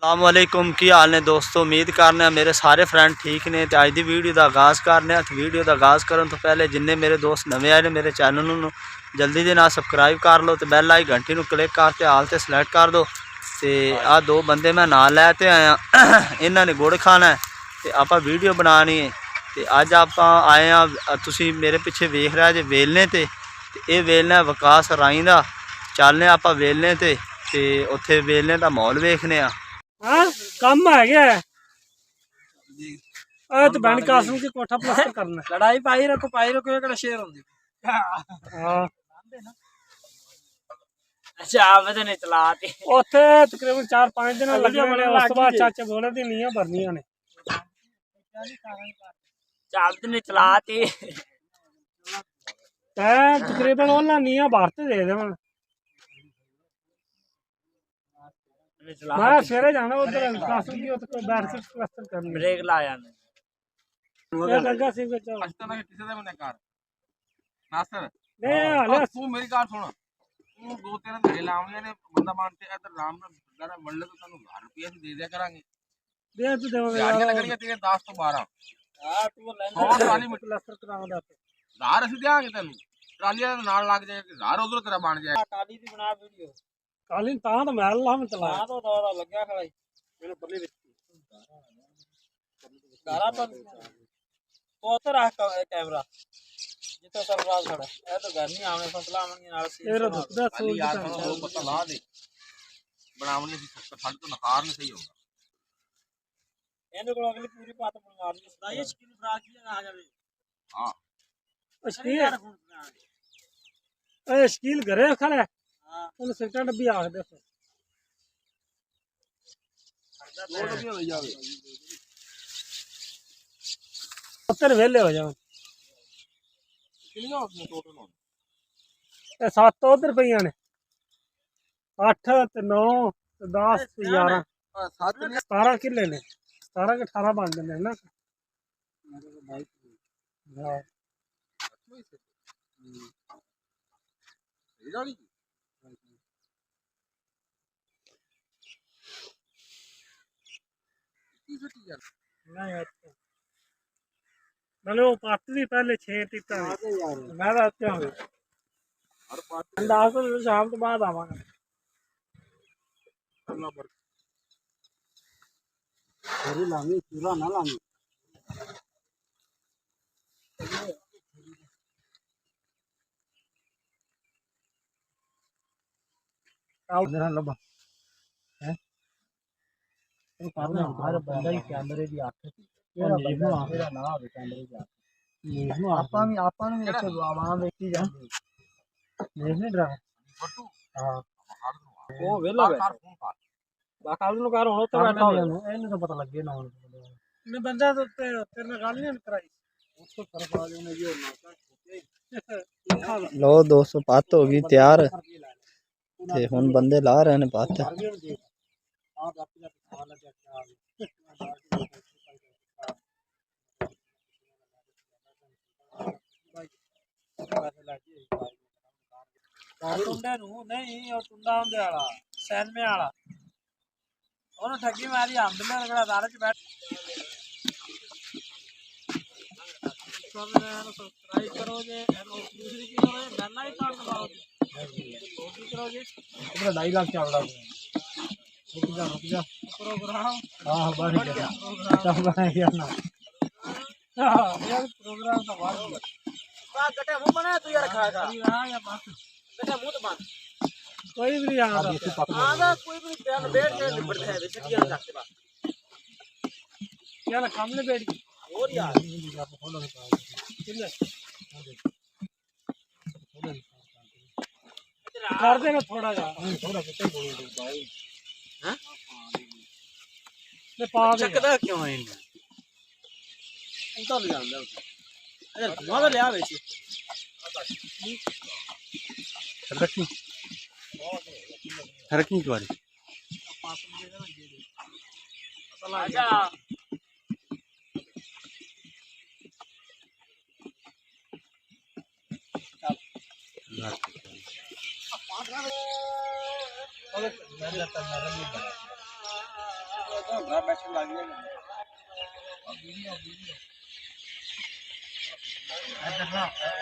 अस्सलामुअलैकुम की हाल ने दोस्तों। उम्मीद करने मेरे सारे फ्रेंड ठीक ने। तो अज की वीडियो का आगाज़ करने। वीडियो का आगाज़ करने तो पहले जिन्हें मेरे दोस्त नवे आए ने मेरे चैनल में जल्दी के नाल सबसक्राइब कर लो तो बैल आई घंटी में क्लिक करके हाल से सिलेक्ट कर दो। तो आ दो बंदे मैं नाल लैते आया इन्होंने गुड़ खाना है तो आप वीडियो बनानी है। तो अज आप आए हैं तुसी मेरे पिछे वेख रहे जे वेलने ते ये वेलना विकास राई का। चलने आप वेलने ते उत्थे वेलने का माहौल वेखने। हाँ कम है गया है। तो बहन कासम की कोठा प्लास्टर करना है। लड़ाई पाई रखो एक शेर होंदी। हाँ अच्छा आप तो नहीं चलाते ओथे तकरीबन 4-5 दिन लगने ने। उस बाद चाचे बोले दी नींव भरनियां ने। चाप तो नहीं चलाते तकरीबन ओला नींव भरते दे देवन। मैं सवेरे जाना उधर कासम की तो बैठ के प्लास्टर करनी। ब्रेक लाया ये गंगा सिंह को चल अष्टा ना किसे दे मने कार नासर नहीं हाले तू मेरी कार सुन तू 2-3 घंटे लावने ने बंदा मानते इधर राम ने जरा मंडल तो तनु 1000 रुपए दे दिया करांगे। दे तो देवांगे गाड़ियां लगणियां तेरे 10 तो 12 हां तू और ट्राली में प्लास्टर करांगा धार ਅਸੀਂ देंगे तेन ट्रालियां नाल लग जाएगा धार उधर तेरा बन जाएगा। टाली दी बना वीडियो कालीन ता तो महल ला में चला हां तो दौरा लग गया खड़ा मैंने परले विच गारा पर तो उधर रख कैमरा जितो सरफराज खड़ा है तो घर नहीं आने फसला आवेंगे नाल से तेरा दुखदा खाली सोच यार वो पता ला दे बनावने से फट तो नकार नहीं सही होगा। एने को अगली पूरी बात बनवा दी सदाई स्किन फ्राक की आ जावे। हां स्कील ए स्कील घरे खड़ा है। हां उन सेकंड भी आख दे दो डब्बे हो जावे उत्तर वेले हो जाओ। कितने होते टोटल हो 7 उधर पईयां ने 8 ते 9 ते 10 ते 11 सात ने 17 किले ने 17 के 18 बन जाते हैं ना। हाँ गाड़ी मैंने वो पाती थी पहले 6 टीटा मैं रहते होंगे हर पार्ट अंदाज तो शाम तो बाद आवांगा। करना पड़ता थोड़ी लांगी चूल्हा ना लांगी आउट मेरा लबा है तो करना हर बंदा ही कैमरे दी आंख तेरा बंदा तेरा ना आवे कैमरे दी आंख ਆਪਾਂ ਵੀ ਇੱਥੇ ਆਵਾਂ ਵੇਖੀ ਜਾਂਦੀ ਦੇਖ ਨਹੀਂ ਡਰਾ फटू ਹਾਂ ਉਹ ਵੇਲਾ ਵੇ कार फोन कर ਬਾਕਾਲ ਨੂੰ ਕਰ ਹੁਣ ਉੱਤੇ ਬੈਠਾ ਬੈਠਾ ਹੋਇਆ ਨੂੰ ਇਹਨੂੰ ਤਾਂ ਪਤਾ ਲੱਗੇ ਨਾ ਹੁਣ ਨੇ ਬੰਦਾ ਤੇ ਤੇਰੇ ਨਾਲ ਗੱਲ ਨਹੀਂ ਕਰਾਈ ਉਸ ਤੋਂ ਤਰਫ ਆ ਜਾਣੇ ਜੀ ਉਹ लो दोस्तों पत्त हो गई तैयार ते हुन बंदे ला रहे ने पत्त। ਟੁੰਡੇ ਨੂੰ ਨਹੀਂ ਉਹ ਟੁੰਡਾ ਹੁੰਦੇ ਵਾਲਾ ਸੈਨਮੇ ਵਾਲਾ ਉਹਨੂੰ ਠੱਗੀ ਮਾਰੀ ਹਮਦਲੇ ਰਗੜਾ ਦਾਰੇ ਚ ਬੈਠ सब्सक्राइब करो जे दूसरी की करो बेल आइकन दबाओ दूसरी करो जे अपना डायलॉग चल रहा है रुक जा प्रोग्राम हां बढ़ गया सब बन गया ना हां ये प्रोग्राम तो बढ़ गया का गटे मुंह बना तू यार खाएगा हां या बस गटे मुंह तो बंद कोई भी नहीं आ रहा आधा कोई भी नहीं बैठ के निपटते हैं वैसे किया जाते बस यार सामने बैठ गई और यार कर देना थोड़ा जा थोड़ा कितने बोल भाई हैं मैं पा दे चकदा क्यों है इन्हें उतर जांदा अरे धुआं तो लिया बेच रखी रखी एक बारी अच्छा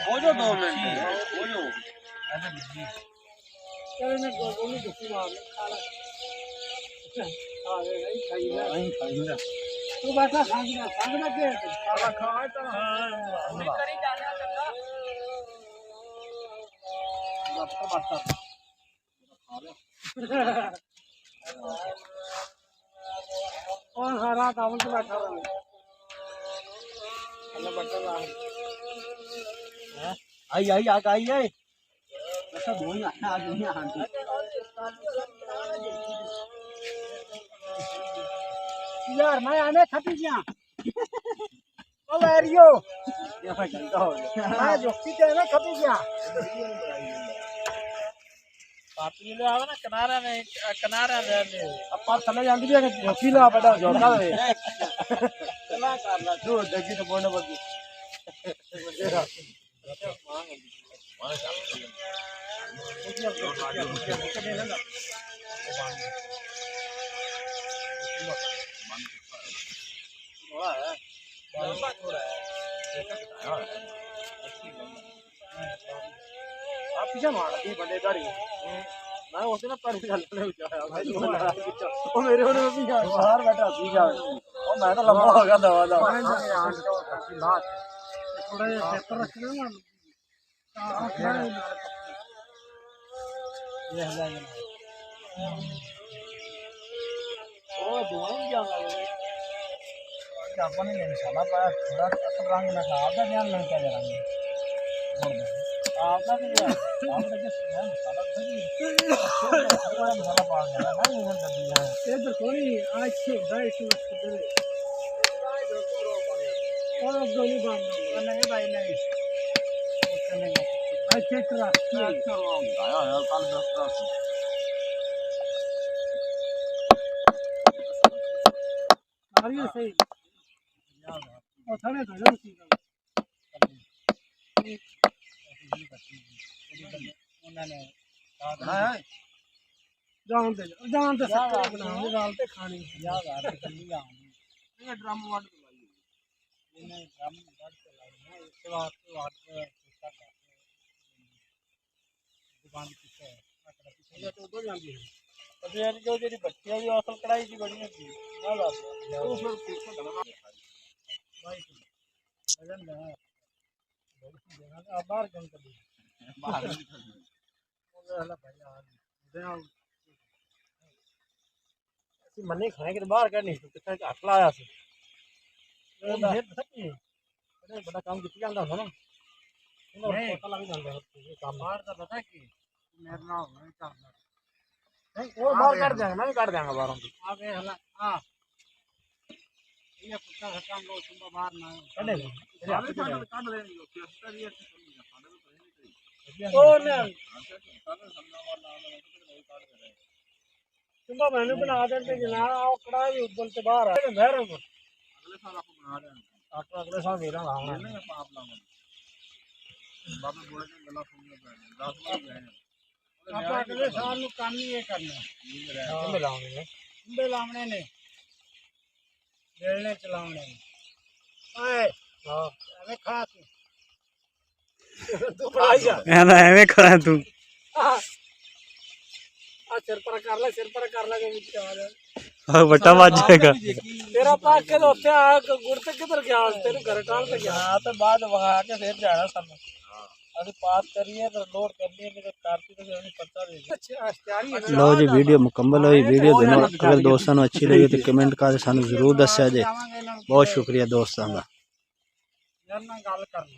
हो जाओ 2 मिनट हो जाओ चल ने गोली दुखी मार खाला आ गए खाई ना तू बैठा खांगना के खाला खाए तो नहीं करी जाने लगा बात और हरा काबुल से बैठा रहा अल्लाह बैठा आई आई आग आई है ऐसा दो ही आना आग नहीं आती यार मैं आने खपी गया ओ लहरियो ये भाई गंदा हो गया मैं जोकी के ना खपी गया पापी ले आवे ना किनारा ले अपन चले जांदी भी जोकी ला बेटा जोड़का दे चला कर ला जो दगी तो बोलने बदी आप पीछे मार दी बंदे गाड़ी मैं उसे ना पर चलने उठाया भाई ओ मेरे होने भी बाहर बैठा सी जा ओ मैं तो लंबा हो गया दवा दा थोड़ा पेपर रखना ना ये हला ओ दोनों जाना अपन ने निशाना पाया थोड़ा असल रंग ना था आपका ध्यान नहीं क्या रंग आपका भी आपका जो मसाला था थोड़ा मसाला पा गया ना इधर कर दिया इधर कोई आज से भाई से मत कर और गोली बांध नहीं भाई नहीं अच्छा करा आया है कल 10 रात आ रही है सही और थाने तो जरूर सी उन्होंने जान दे सकते बनाने डालते खाने याद आ रही है ये ड्रम वाट इन्हें ड्रम बड़ के लाए हैं इसके बाद दुकान पीछे ये तो दो जाती है तो यार जो तेरी बच्ची है वो असल कढ़ाई की बड़ी होती है ना बात तो फिर पीछे करना भाई वजन है अब बाहर कौन कर बाहर वाला भाई यार ऐसी मन्ने खाने के बाहर करनी तो कितना हाथ लाया से ये सच्ची बड़े बड़ा काम किया जाता था ना नहीं पता लग जाता है ये काम बाहर का पता कि मेरा नाम नहीं करना नहीं और बाहर काट देंगे मैं भी काट देंगे बाहरों की आगे हला हां ये कुत्ता खत्म लो तुम बाहर ना कटेगा काट देंगे जो कैसा ये ओ ना तुम मैंने बना देते कि ना आओ कढ़ाई उबल के बाहर आ मेरे को अगले साल आपको बना देंगे आप अगले साल दे रहा हूं नहीं आप लाओगे बाबा बोले कि गला सुनने पे 10 बार गए आप अगले साल नु काम ही ये करना हां मिलाऊंगे कुंबे लावने ने बेलने चलावने ओए हां अबे खा तू पढ़ाई जा एवें खड़ा तू आ सिर पर कर ले के नीचे आ जा बट्टा बज जाएगा तेरा पाक के होते आ गुड़ से किधर गया तेरे घर टाल के गया हां तो बाद वहां आके फिर जाना सब अभी पास करिए तो लोड करनी है कार्तिक को भी पता दे अच्छा तैयारी है लो जी वीडियो मुकम्मल हुई वीडियो अगर दोस्तों को अच्छी लगी तो कमेंट कर सानू जरूर दस्या जे बहुत शुक्रिया दोस्तों का यार ना गल करनी